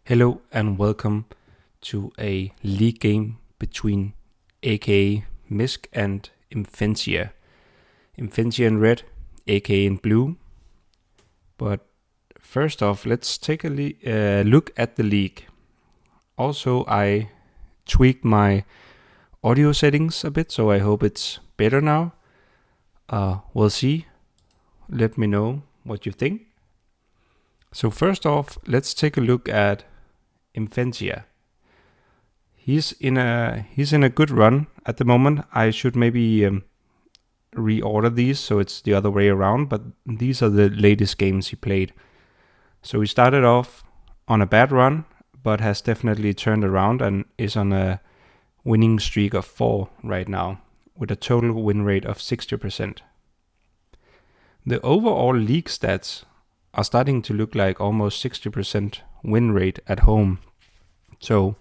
Hello and welcome to a league game between Akamisc and Imphenzia. Imphenzia in red, AK in blue. But first off, let's take a look at the league. Also, I tweaked my audio settings a bit, so I hope it's better now. We'll see. Let me know what you think. So first off, let's take a look at Imphenzia. He's in a good run at the moment. I should maybe reorder these so it's the other way around, but these are the latest games he played. So he started off on a bad run, but has definitely turned around and is on a winning streak of 4 right now, with a total win rate of 60%. The overall league stats are starting to look like almost 60% win rate at home. So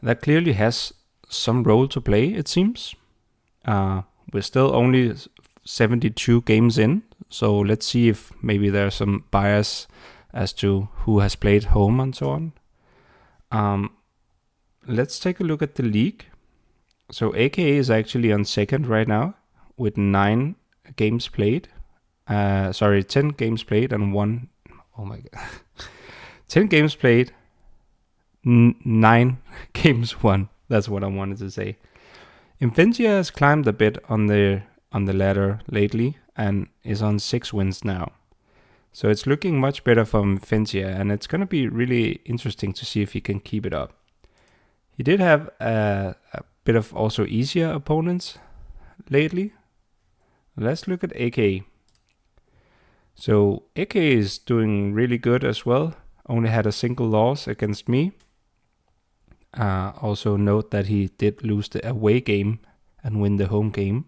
that clearly has some role to play, it seems. We're still only 72 games in, so let's see if maybe there's some bias as to who has played home and so on. Let's take a look at the league. So AKA is actually on second right now with 9 games played. 10 games played and 1. Oh my god. 10 games played, 9 games won. That's what I wanted to say. Imphenzia has climbed a bit on the ladder lately and is on 6 wins now. So it's looking much better for Imphenzia, and it's going to be really interesting to see if he can keep it up. He did have a bit of also easier opponents lately. Let's look at AK. So AK is doing really good as well. Only had a single loss against me. Also note that he did lose the away game and win the home game.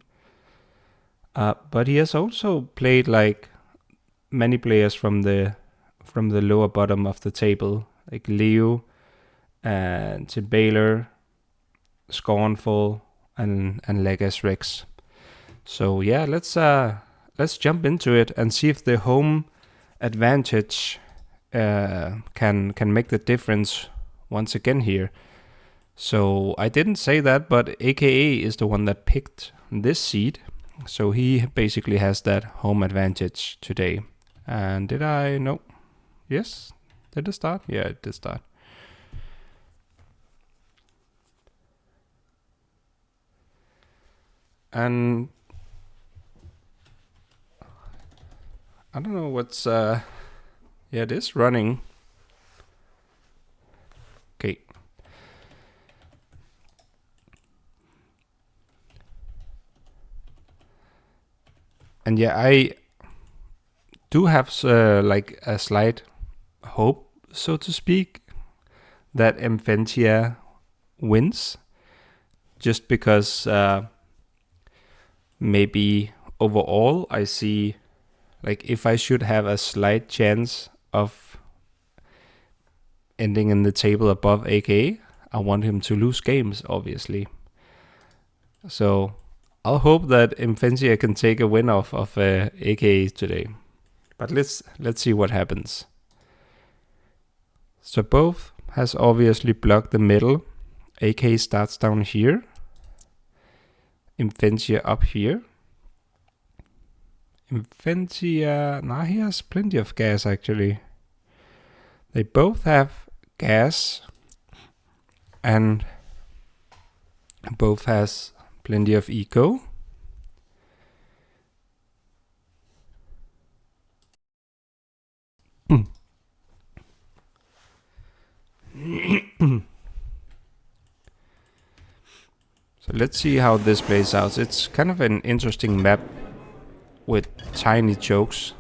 But he has also played like many players from the lower bottom of the table, like Leo and Tim Baylor, Scornful, and Legas Rex. So yeah, let's jump into it and see if the home advantage can make the difference once again here. So I didn't say that, but AKA is the one that picked this seed. So he basically has that home advantage today. And did I? No. Yes? Did it start? Yeah, it did start. And I don't know what's yeah, it is running. Okay. And yeah, I do have like a slight hope, so to speak, that Imphenzia wins, just because maybe overall I see, like, if I should have a slight chance of ending in the table above AK, I want him to lose games, obviously. So I'll hope that Imphenzia can take a win off of AK today. But let's see what happens. So both has obviously blocked the middle. AK starts down here. Imphenzia up here. Imphenzia, he has plenty of gas actually. They both have gas and both has plenty of eco. So let's see how this plays out. It's kind of an interesting map with tiny chokes.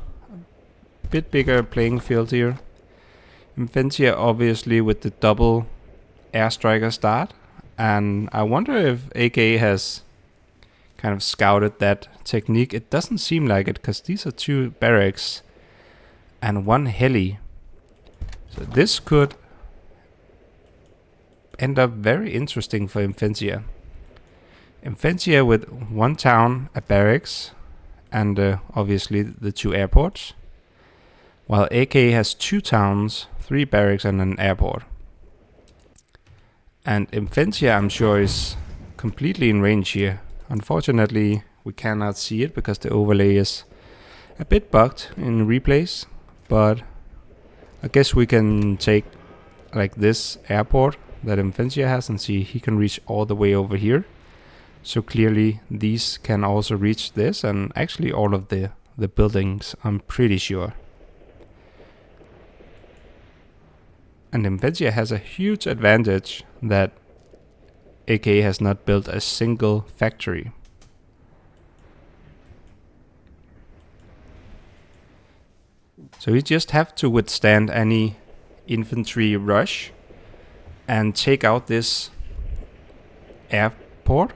A bit bigger playing field here. Imphenzia obviously with the double air striker start. And I wonder if AK has kind of scouted that technique. It doesn't seem like it, because these are 2 barracks and 1 heli. So this could end up very interesting for Imphenzia. Imphenzia with 1 town, a barracks, and obviously the 2 airports. While AK has 2 towns, 3 barracks and an airport. And Imphenzia, I'm sure, is completely in range here. Unfortunately, we cannot see it because the overlay is a bit bugged in replays. But I guess we can take like this airport that Imphenzia has and see he can reach all the way over here. So clearly these can also reach this, and actually all of the buildings, I'm pretty sure. And Imphenzia has a huge advantage that AK has not built a single factory. So you just have to withstand any infantry rush and take out this airport.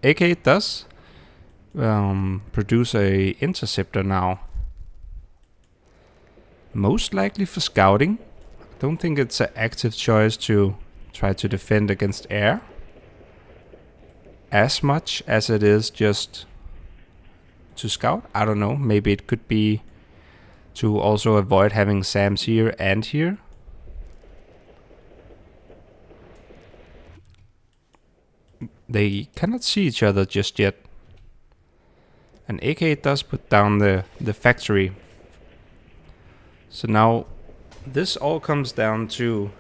AK does produce a interceptor now. Most likely for scouting. I don't think it's an active choice to try to defend against air as much as it is just to scout. I don't know, maybe it could be to also avoid having SAMs here and here. They cannot see each other just yet. And AK does put down the factory. So now this all comes down to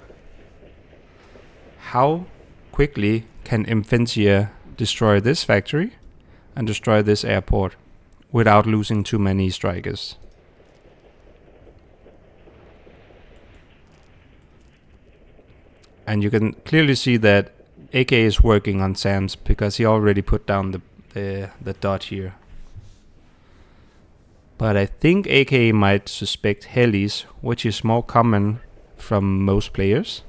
how quickly can Imphenzia destroy this factory and destroy this airport without losing too many strikers. And you can clearly see that AK is working on SAMs because he already put down the dot here. But I think AK might suspect helis, which is more common from most players.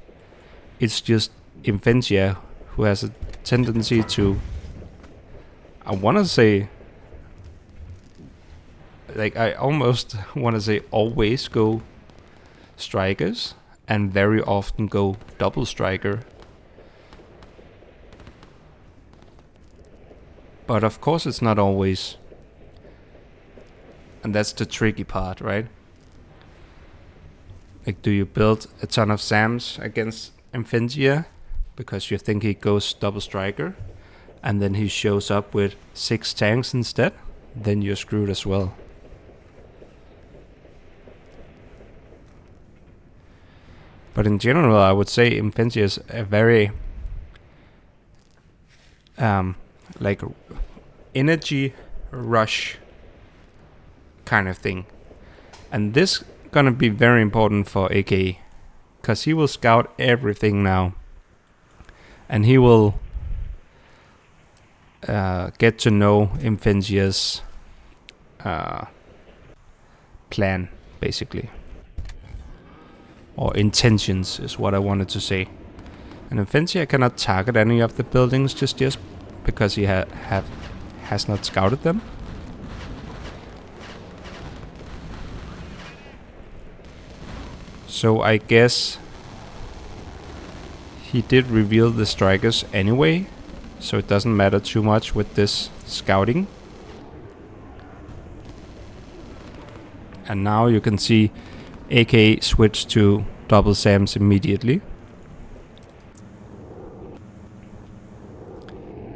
It's just Imphenzia who has a tendency to, I want to say, like I almost want to say always go strikers and very often go double striker. But of course it's not always. And that's the tricky part, right? Like, do you build a ton of SAMs against Imphenzia because you think he goes double striker and then he shows up with 6 tanks instead? Then you're screwed as well. But in general, I would say Imphenzia is a very like energy rush kind of thing. And this gonna be very important for AK, because he will scout everything now. And he will get to know Imphenzia's plan, basically. Or intentions is what I wanted to say. And Imphenzia cannot target any of the buildings just because he has not scouted them. So I guess he did reveal the strikers anyway, so it doesn't matter too much with this scouting. And now you can see AK switch to double SAMs immediately.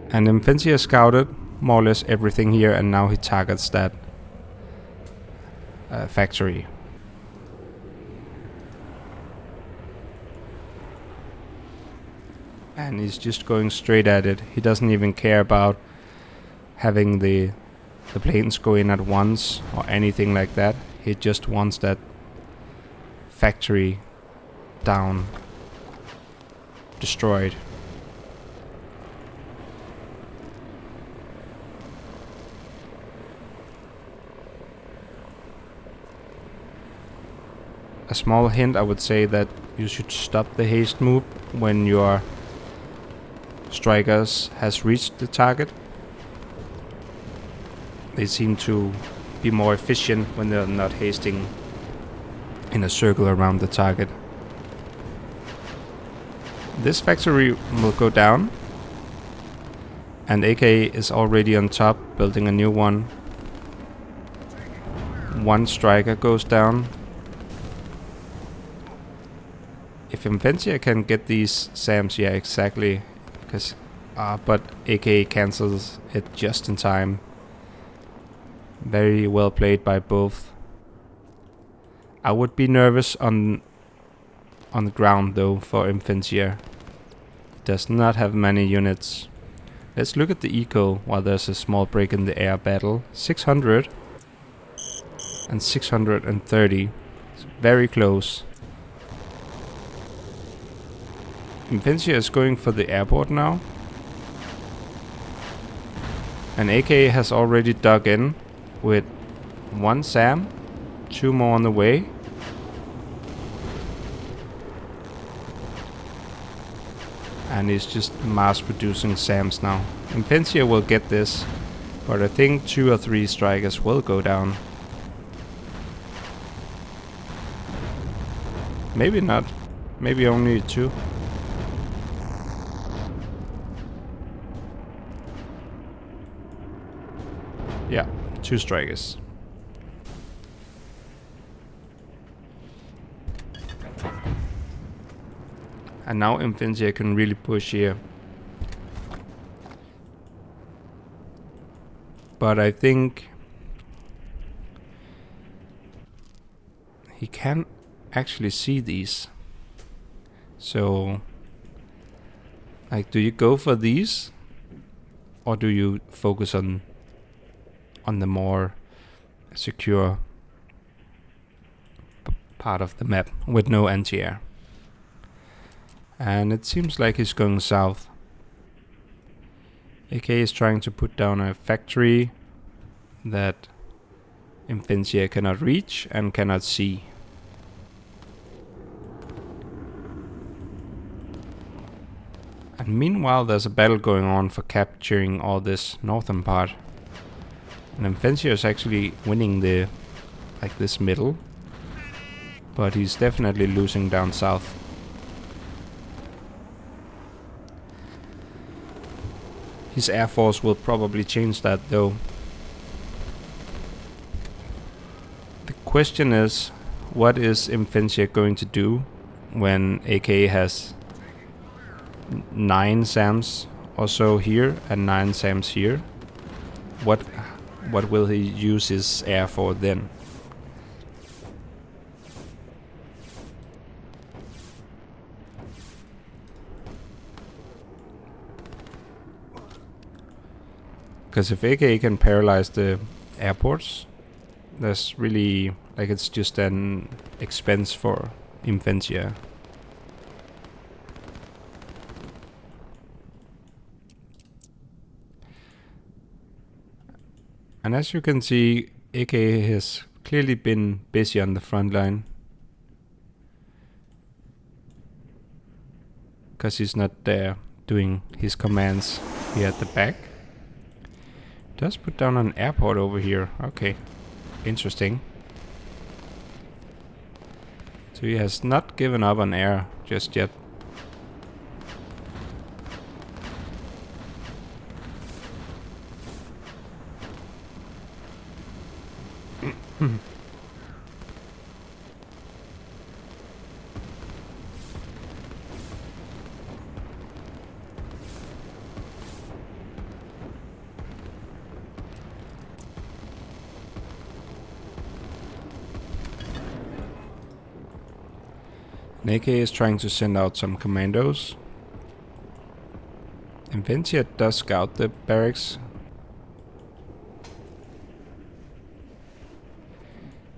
And Imphenzia scouted more or less everything here, and now he targets that factory. And he's just going straight at it. He doesn't even care about having the planes go in at once or anything like that. He just wants that factory down, destroyed. A small hint, I would say that you should stop the haste move when your strikers has reached the target. They seem to be more efficient when they're not hasting in a circle around the target. This factory will go down, and AK is already on top building a new one. One striker goes down. If Imphenzia can get these SAMs, yeah, exactly. Because, but AK cancels it just in time. Very well played by both. I would be nervous on the ground though for Imphenzia. It does not have many units. Let's look at the eco while there's a small break in the air battle. 600 and 630. It's very close. Imphenzia is going for the airport now. And AK has already dug in with 1 SAM. 2 more on the way. And he's just mass producing SAMs now. Imphenzia will get this, but I think 2 or 3 strikers will go down. Maybe not. Maybe only 2. Yeah, 2 strikers. And now Imphenzia can really push here. But I think he can actually see these. So, like, do you go for these? Or do you focus on the more secure part of the map with no anti-air? And it seems like he's going south. AK is trying to put down a factory that Imphenzia cannot reach and cannot see. And meanwhile there's a battle going on for capturing all this northern part. And Imphenzia is actually winning the, like, this middle. But he's definitely losing down south. His air force will probably change that though. The question is, what is Imphenzia going to do when AK has 9 SAMs or so here and 9 SAMs here? What will he use his air for then? Because if AK can paralyze the airports, that's really, like, it's just an expense for Imphenzia. And as you can see, AK has clearly been busy on the front line. Because he's not there doing his commands here at the back. Does put down an airport over here. Okay, interesting. So he has not given up on air just yet. AK is trying to send out some commandos. Imphenzia does scout the barracks.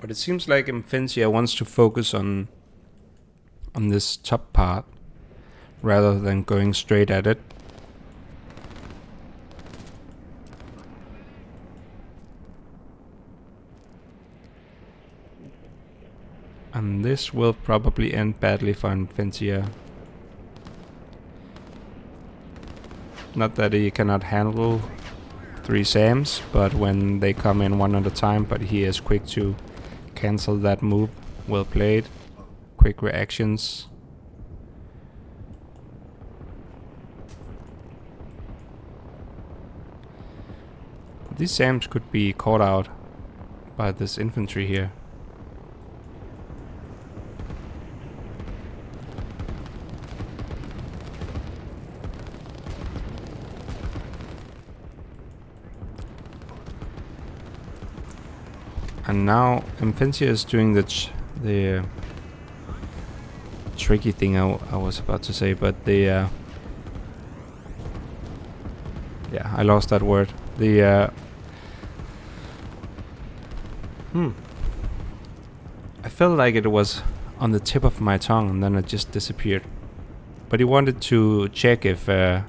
But it seems like Imphenzia wants to focus on this top part rather than going straight at it. And this will probably end badly for Imphenzia. Not that he cannot handle 3 SAMs, but when they come in one at a time, but he is quick to cancel that move. Well played. Quick reactions. These SAMs could be caught out by this infantry here. And now Imphenzia is doing the tricky thing I was about to say, but the yeah, I lost that word. The I felt like it was on the tip of my tongue and then it just disappeared. But he wanted to check if it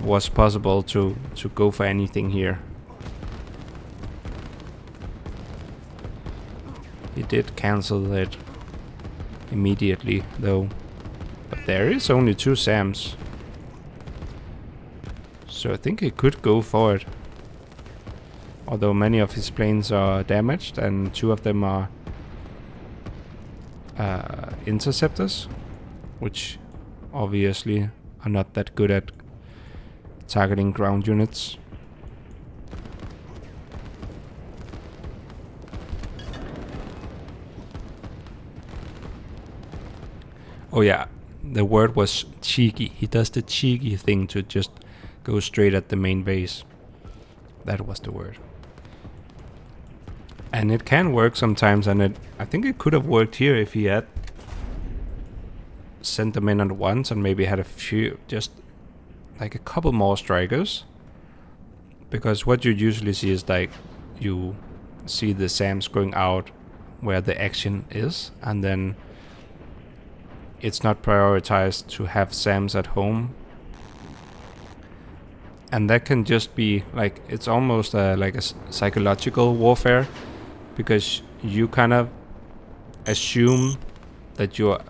was possible to go for anything here. He did cancel it immediately though. But there is only 2 SAMs. So I think he could go for it. Although many of his planes are damaged and 2 of them are interceptors, which obviously are not that good at targeting ground units. Oh yeah, the word was cheeky. He does the cheeky thing to just go straight at the main base. That was the word. And it can work sometimes, and I think it could have worked here if he had sent them in at once and maybe had a few, just like a couple more strikers. Because what you usually see is like you see the SAMs going out where the action is, and then it's not prioritized to have SAMs at home. And that can just be like, it's almost like a psychological warfare, because you kind of assume that your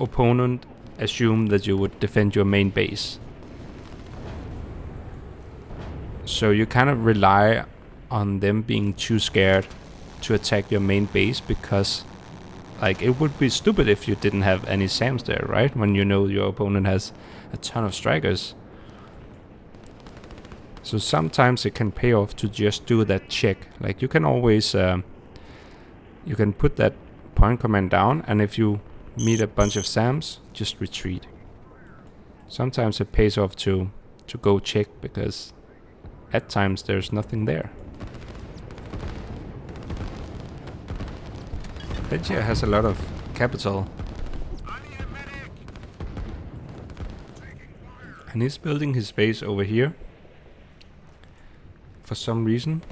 opponent assumed that you would defend your main base. So you kind of rely on them being too scared to attack your main base, because like it would be stupid if you didn't have any SAMs there, right? When you know your opponent has a ton of strikers. So sometimes it can pay off to just do that check. Like you can always you can put that point command down, and if you meet a bunch of SAMs, just retreat. Sometimes it pays off to go check, because at times there's nothing there. Imphenzia has a lot of capital. And he's building his base over here. For some reason.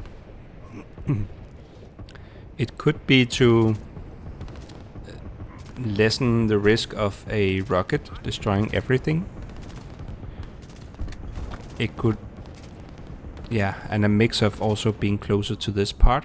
It could be to lessen the risk of a rocket destroying everything. It could, yeah, and a mix of also being closer to this part.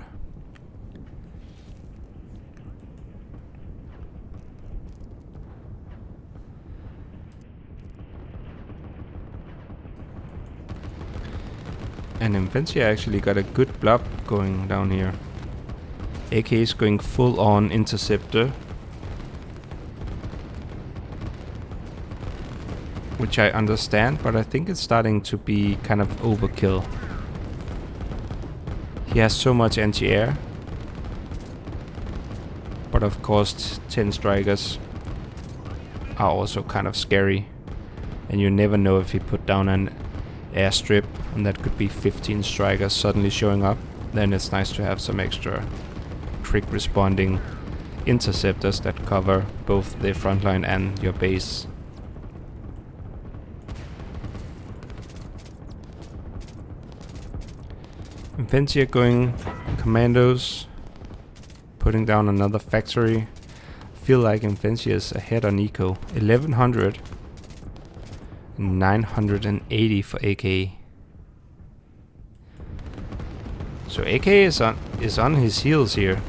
And Imphenzia actually got a good blob going down here. AK is going full on interceptor, which I understand, but I think it's starting to be kind of overkill. He has so much anti-air, but of course 10 strikers are also kind of scary, and you never know if he put down an airstrip, and that could be 15 strikers suddenly showing up. Then it's nice to have some extra quick responding interceptors that cover both the front line and your base. Imphenzia going commandos, putting down another factory. I feel like Imphenzia is ahead on eco. 1100. 980 for AK. So AK is on his heels here.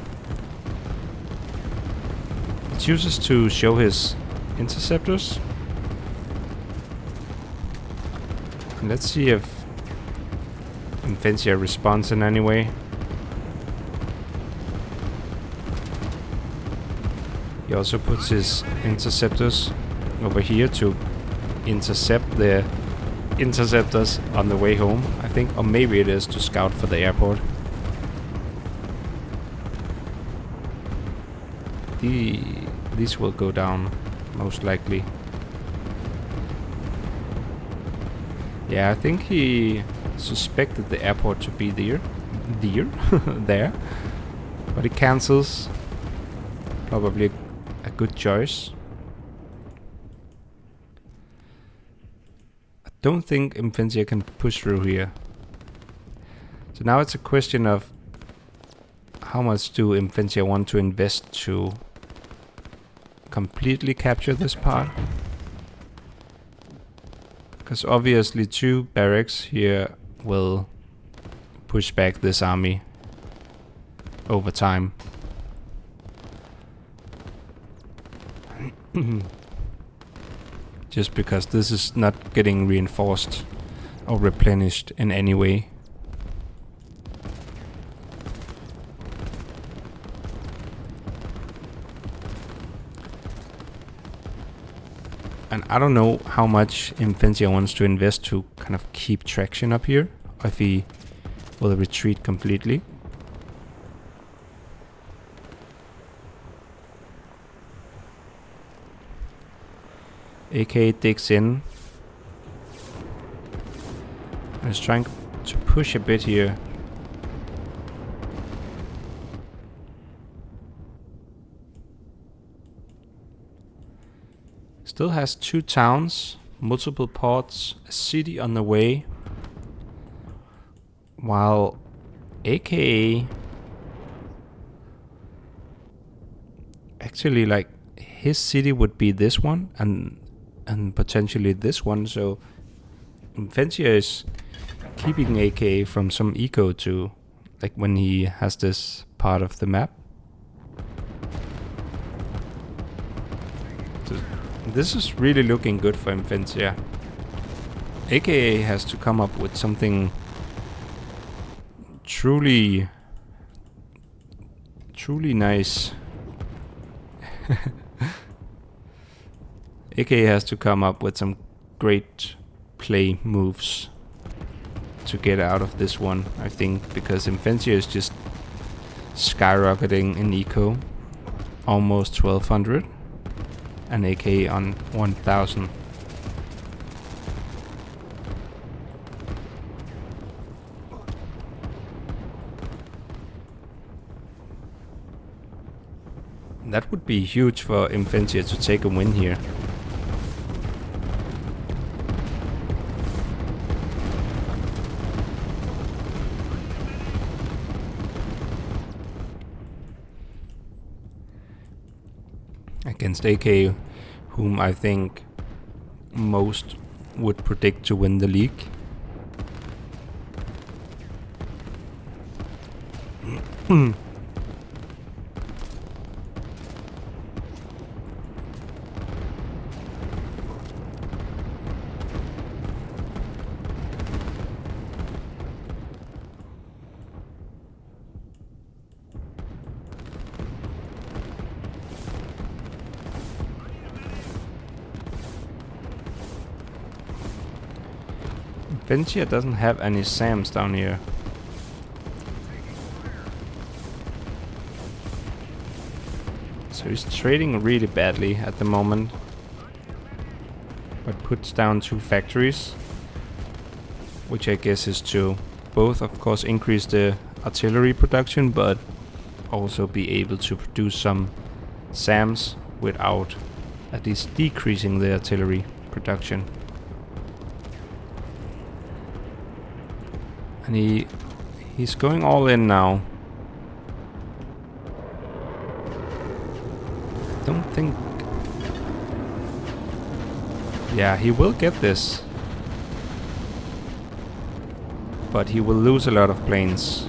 He chooses to show his interceptors. And let's see if Imphenzia responds in any way. He also puts his interceptors over here to intercept the interceptors on the way home, I think, or maybe it is to scout for the airport. These will go down, most likely. Yeah, I think he suspected the airport to be there, deer there, but it cancels. Probably a good choice. I don't think Imphenzia can push through here. So now it's a question of how much do Imphenzia want to invest to completely capture this part? Because obviously 2 barracks here will push back this army over time. Just because this is not getting reinforced or replenished in any way. And I don't know how much Imphenzia wants to invest to kind of keep traction up here, or if he will retreat completely. AK digs in. He's trying to push a bit here. Still has 2 towns, multiple ports, a city on the way. While AKA actually, like, his city would be this one and potentially this one, so Imphenzia is keeping AKA from some eco to, like, when he has this part of the map. So this is really looking good for Imphenzia. AKA has to come up with something truly nice. AKA has to come up with some great play moves to get out of this one, I think, because Imphenzia is just skyrocketing in eco, almost 1200, and AK on 1000. That would be huge for Imphenzia to take a win here. Against AK, whom I think most would predict to win the league. Imphenzia doesn't have any SAMs down here. So he's trading really badly at the moment. But puts down 2 factories. Which I guess is to both, of course, increase the artillery production, but also be able to produce some SAMs without at least decreasing the artillery production. And he's going all in now. Don't think... Yeah, he will get this. But he will lose a lot of planes.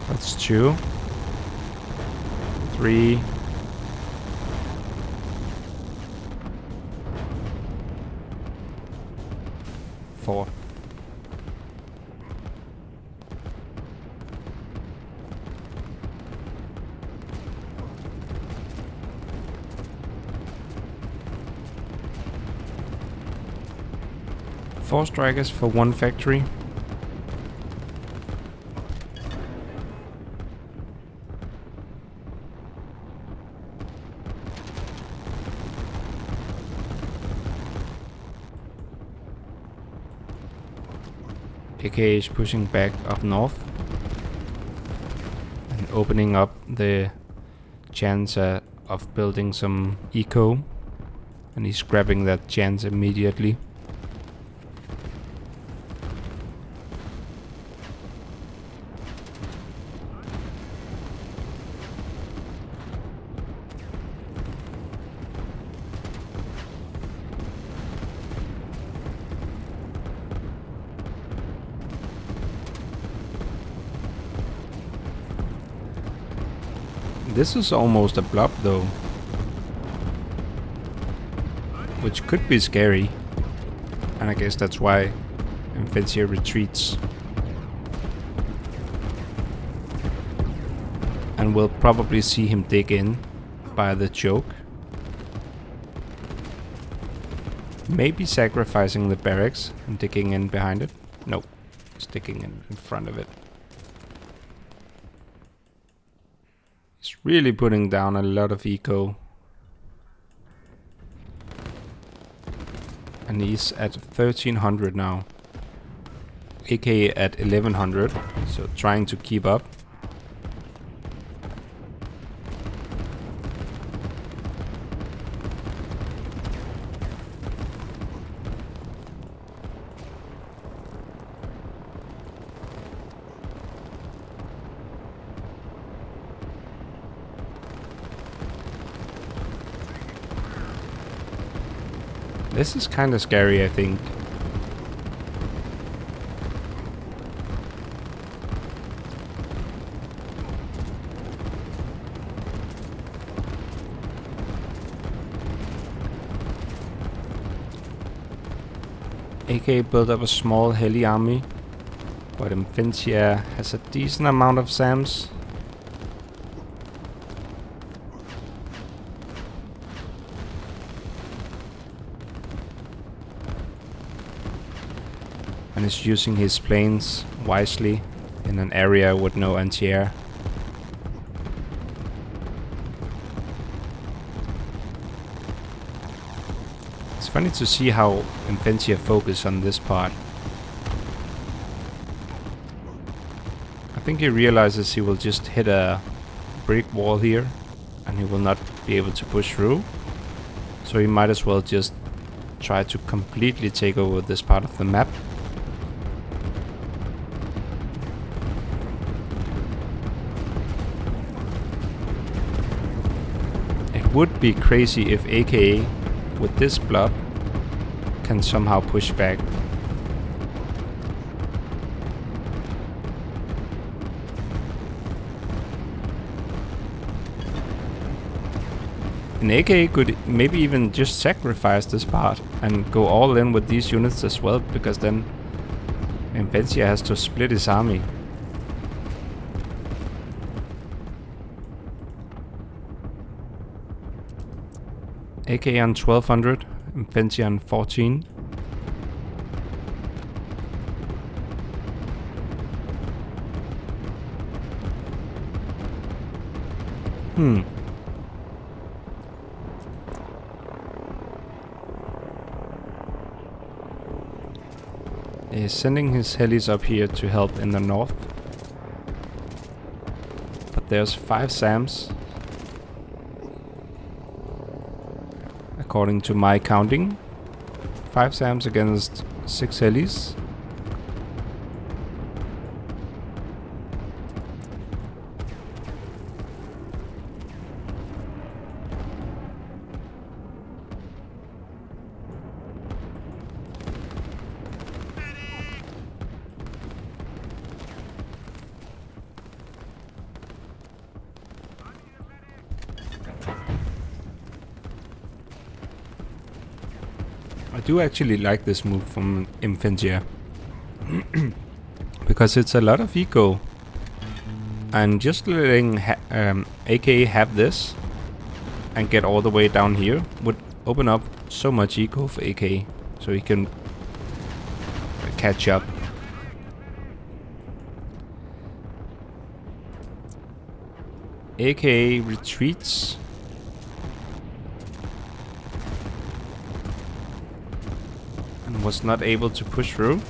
That's 2. 3. 4. Four strikers for 1 factory. AK is pushing back up north and opening up the chance of building some eco, and he's grabbing that chance immediately. This is almost a blob though, which could be scary, and I guess that's why Imphenzia retreats. And we'll probably see him dig in by the choke. Maybe sacrificing the barracks and digging in behind it. Nope, sticking in front of it. He's really putting down a lot of eco. And he's at 1300 now. AK at 1100, so trying to keep up. This is kind of scary, I think. AK built up a small heli army, but Imphenzia has a decent amount of SAMs. And is using his planes wisely in an area with no anti-air. It's funny to see how Imphenzia focus on this part. I think he realizes he will just hit a brick wall here and he will not be able to push through. So he might as well just try to completely take over this part of the map. Would be crazy if AK with this blob can somehow push back. And AK could maybe even just sacrifice this part and go all in with these units as well, because then Imphenzia has to split his army. AK on 1200, Imphenzia on 14. He's sending his helis up here to help in the north. But there's 5 SAMs. According to my counting, 5 SAMs against 6 helis. I do actually like this move from Imphenzia because it's a lot of eco, and just letting AK have this and get all the way down here would open up so much eco for AK, so he can catch up. AK retreats. Was not able to push through.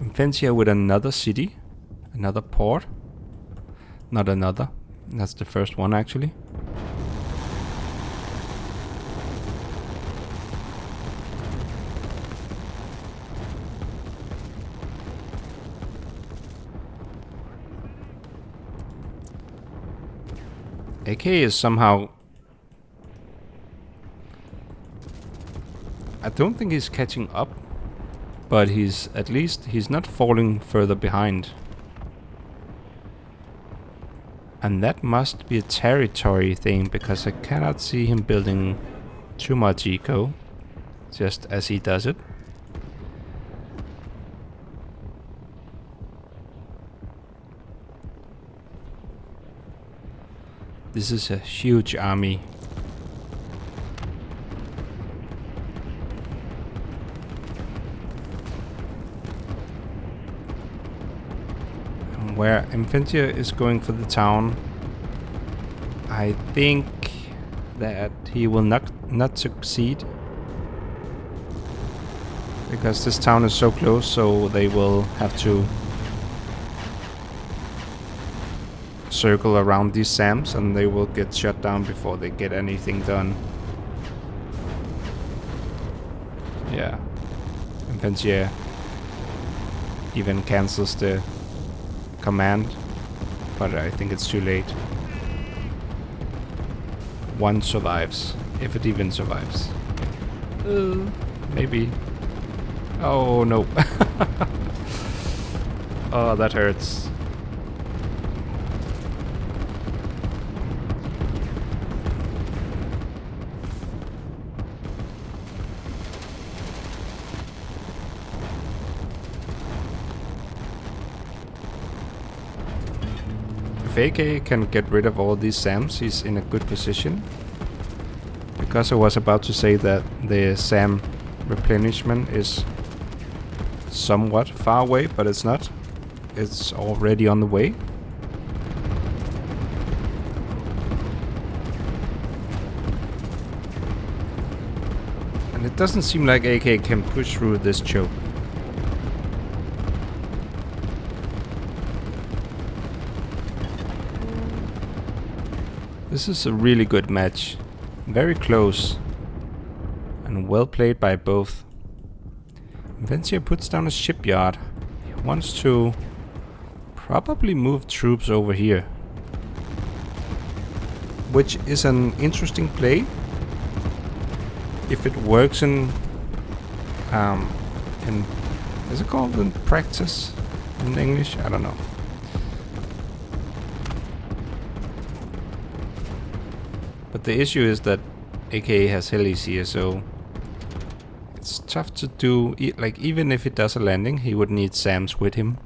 Imphenzia with another city, another port. Not another. That's the first one actually. AK is somehow... I don't think he's catching up, but he's not falling further behind. And that must be a territory thing, because I cannot see him building too much eco, just as he does it. This is a huge army. And where Imphenzia is going for the town, I think that he will not succeed. Because this town is so close, so they will have to circle around these SAMs and they will get shut down before they get anything done. Yeah. Imphenzia even cancels the command, but I think it's too late. One survives, if it even survives. Maybe. Oh no. Oh, that hurts. If AK can get rid of all these SAMs, he's in a good position. Because I was about to say that the SAM replenishment is somewhat far away, but it's not. It's already on the way. And it doesn't seem like AK can push through this choke. This is a really good match. Very close. And well played by both. Imphenzia puts down a shipyard. He wants to probably move troops over here. Which is an interesting play. If it works in is it called in practice in English? I don't know. But the issue is that AK has helis here, so it's tough to do. Like, even if it does a landing, he would need SAMs with him.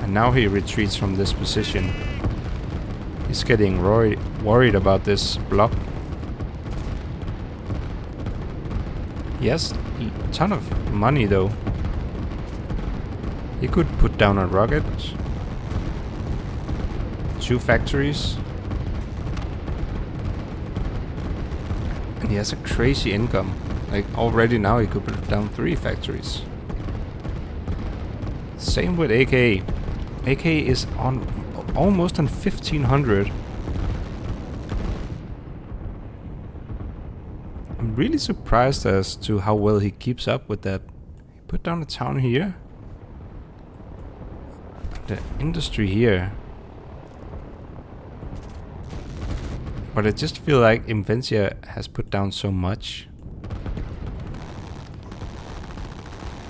And now he retreats from this position. He's getting worried about this block. He has a ton of money though. He could put down a rocket. 2 factories. And he has a crazy income. Like, already now he could put down 3 factories. Same with AK. AK is on almost on 1500. I'm really surprised as to how well he keeps up with that. He put down a town here. The industry here. But I just feel like Imphenzia has put down so much.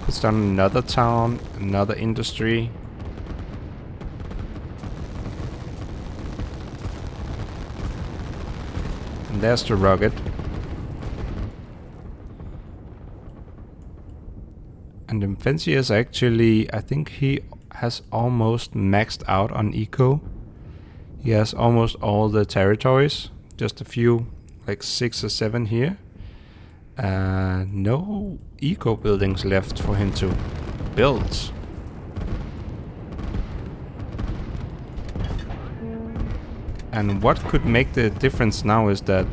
Puts down another town, another industry. And there's the rocket. And Imphenzia is actually, I think he has almost maxed out on eco. He has almost all the territories. Just a few, like 6 or 7 here. No eco buildings left for him to build. And what could make the difference now is that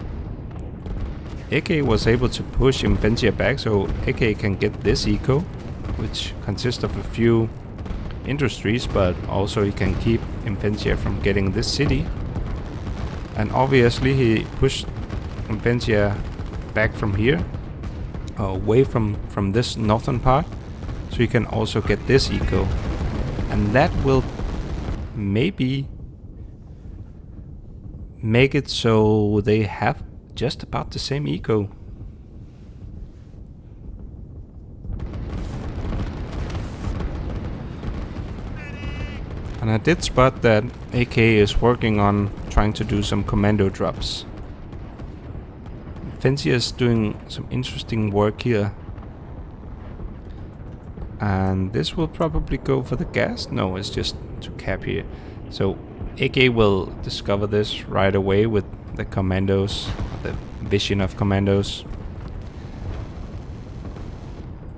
AK was able to push Imphenzia back, so AK can get this eco, which consists of a few industries, but also he can keep Imphenzia from getting this city. And obviously he pushed Imphenzia back from here, away from this northern part, so he can also get this eco. And that will maybe make it so they have just about the same eco. And I did spot that AK is working on trying to do some commando drops. Imphenzia is doing some interesting work here. And this will probably go for the gas? No, it's just to cap here. So AK will discover this right away with the commandos, the vision of commandos.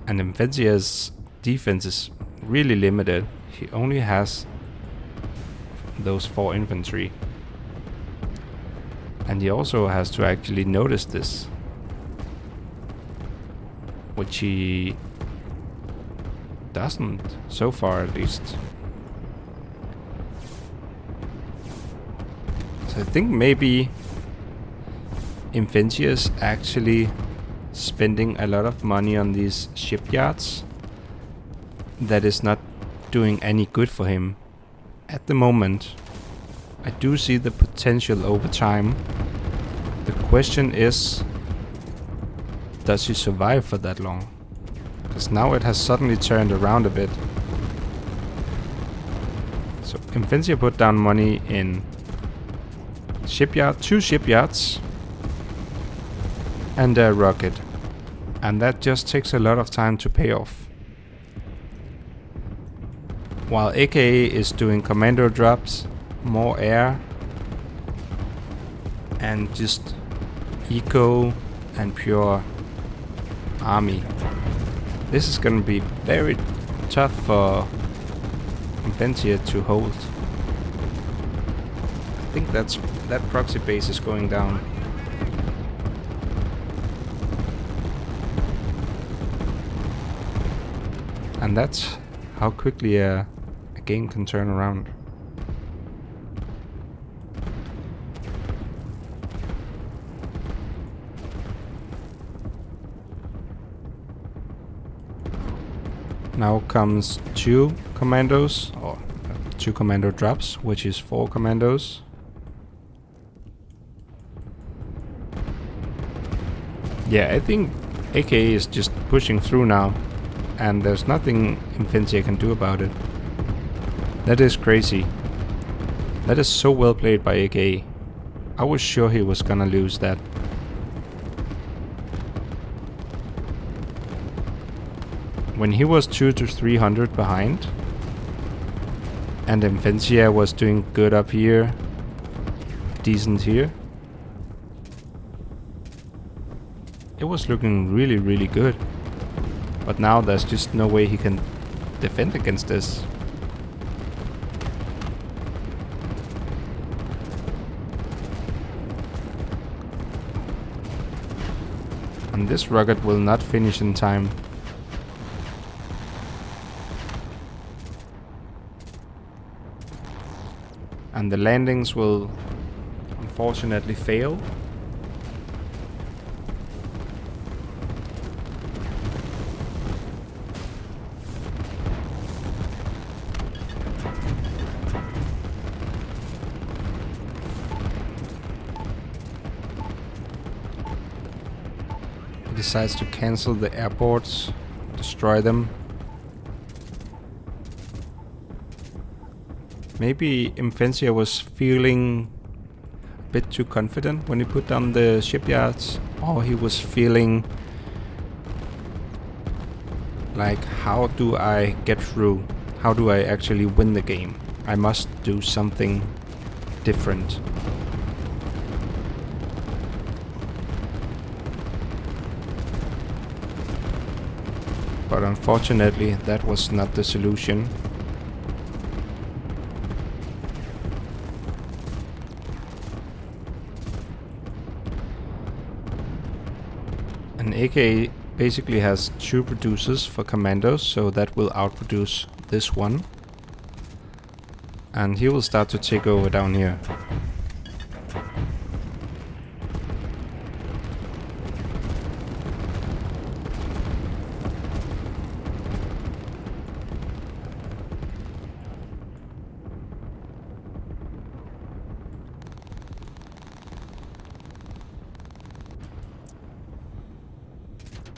And Imphenzia's defense is really limited. He only has those 4 infantry. And he also has to actually notice this, which he doesn't, so far at least. So I think maybe Imphenzia is actually spending a lot of money on these shipyards that is not doing any good for him at the moment. I do see the potential over time. The question is, does he survive for that long? Because now it has suddenly turned around a bit. So Imphenzia put down money in shipyard, 2 shipyards, and a rocket. And that just takes a lot of time to pay off. While AK is doing commando drops, more air, and just eco and pure army. This is gonna be very tough for Imphenzia to hold. I think that proxy base is going down. And that's how quickly a game can turn around. Now comes 2 commandos, or 2 commando drops, which is 4 commandos. Yeah, I think AK is just pushing through now, and there's nothing Imphenzia can do about it. That is crazy. That is so well played by AK. I was sure he was gonna lose that. When he was 200 to 300 behind, and Imphenzia was doing good up here, decent here, it was looking really, really good. But now there's just no way he can defend against this. And this rocket will not finish in time. And the landings will unfortunately fail. He decides to cancel the airports, destroy them. Maybe Imphenzia was feeling a bit too confident when he put down the shipyards, or he was feeling like, how do I get through? How do I actually win the game? I must do something different. But unfortunately, that was not the solution. AK basically has 2 producers for commandos, so that will outproduce this one. And he will start to take over down here.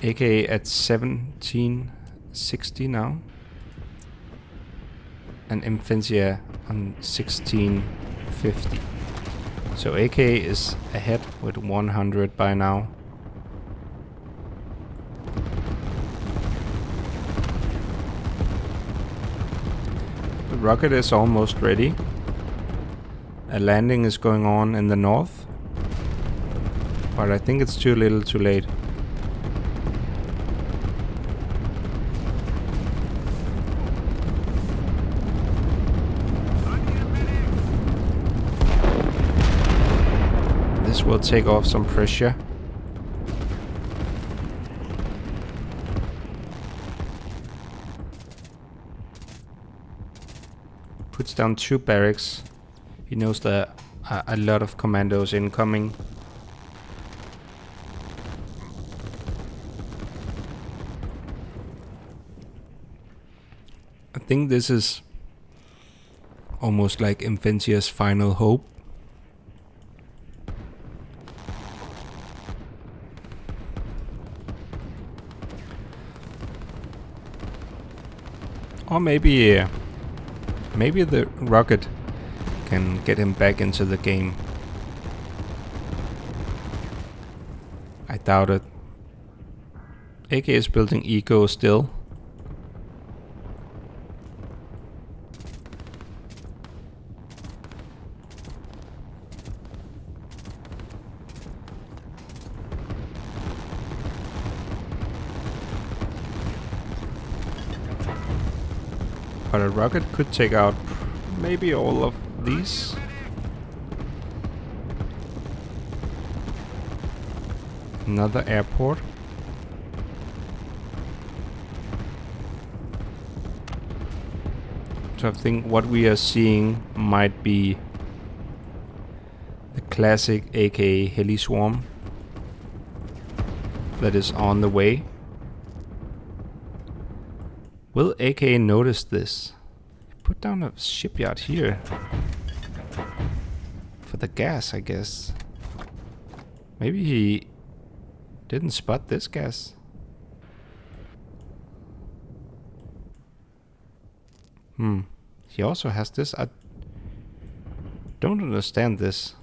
AK at 1760 now. And Imphenzia on 1650. So AK is ahead with 100 by now. The rocket is almost ready. A landing is going on in the north. But I think it's too little too late. This will take off some pressure. Puts down 2 barracks. He knows there are a lot of commandos incoming. I think this is almost like Imphenzia's final hope. Or maybe the rocket can get him back into the game. I doubt it. AK is building eco still. But a rocket could take out maybe all of these. Another airport. So I think what we are seeing might be the classic AK heli swarm that is on the way. Will AK notice this? Put down a shipyard here. For the gas, I guess. Maybe he didn't spot this gas. He also has this. I don't understand this.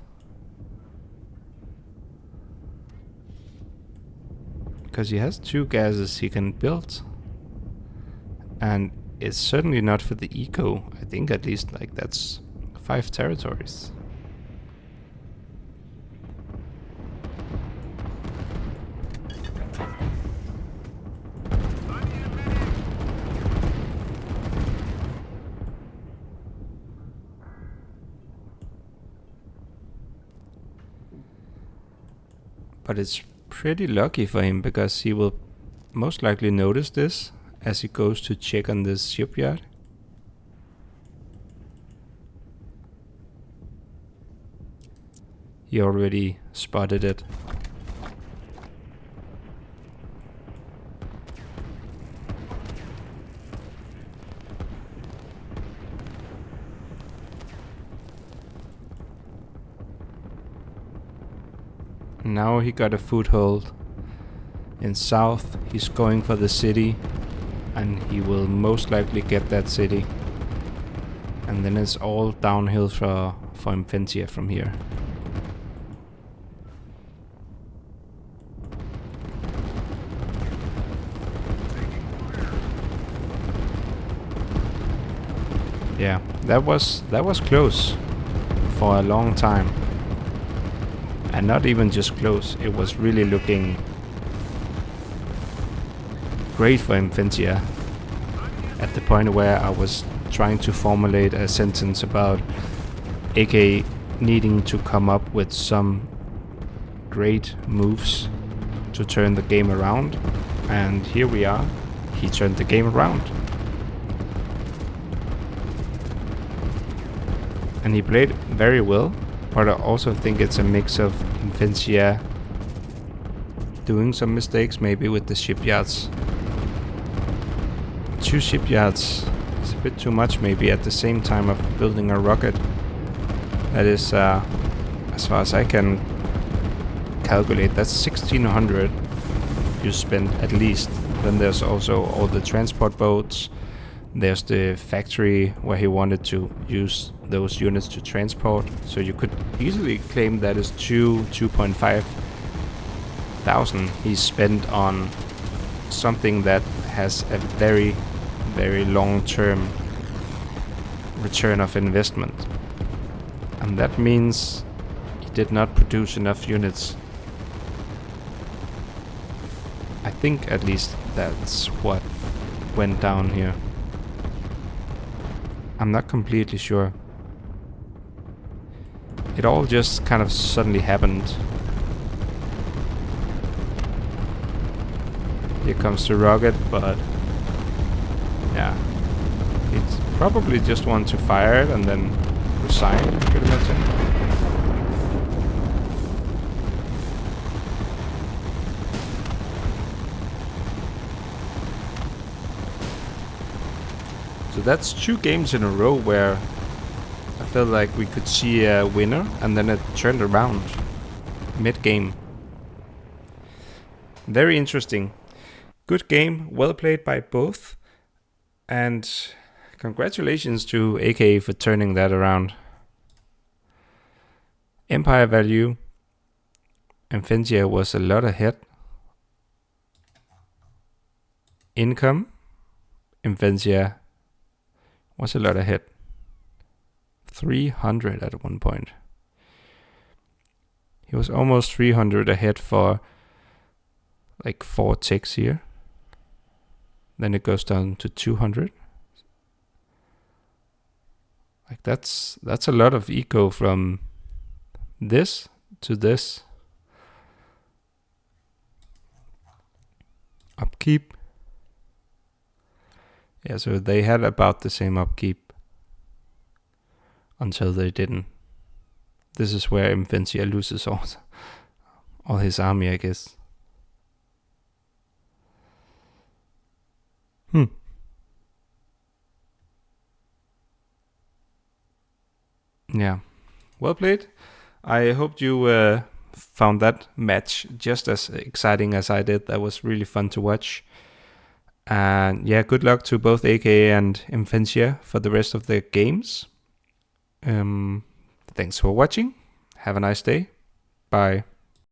Because he has 2 gases he can build. And it's certainly not for the eco. I think at least like that's 5 territories. But it's pretty lucky for him because he will most likely notice this as he goes to check on this shipyard. He already spotted it. Now he got a foothold in south. He's going for the city, and he will most likely get that city. And then it's all downhill for Imphenzia from here. Yeah, that was close for a long time. And not even just close, it was really looking great for Imphenzia. At the point where I was trying to formulate a sentence about AK needing to come up with some great moves to turn the game around. And here we are. He turned the game around. And he played very well. But I also think it's a mix of Imphenzia doing some mistakes, maybe with the shipyards. 2 shipyards is a bit too much, maybe at the same time of building a rocket. That is, as far as I can calculate, that's 1600 you spend at least. Then there's also all the transport boats. There's the factory where he wanted to use those units to transport. So you could easily claim that is 2.5 thousand he spent on something that has a very, very long-term return of investment. And that means he did not produce enough units. I think at least that's what went down here. I'm not completely sure. It all just kind of suddenly happened. Here comes the rocket, but yeah, it's probably just want to fire it and then resign, I could imagine. So that's 2 games in a row where I felt like we could see a winner and then it turned around mid-game. Very interesting. Good game, well played by both. And congratulations to AKA for turning that around. Empire value. Imphenzia was a lot ahead. Income. Imphenzia was a lot ahead. 300 at one point. He was almost 300 ahead for like 4 ticks here. Then it goes down to 200. Like that's a lot of eco from this to this. Upkeep. Yeah, so they had about the same upkeep until they didn't. This is where Imphenzia loses all his army, I guess. Yeah, well played. I hope you found that match just as exciting as I did. That was really fun to watch. And yeah, good luck to both AKA and Imphenzia for the rest of the games. Thanks for watching. Have a nice day. Bye.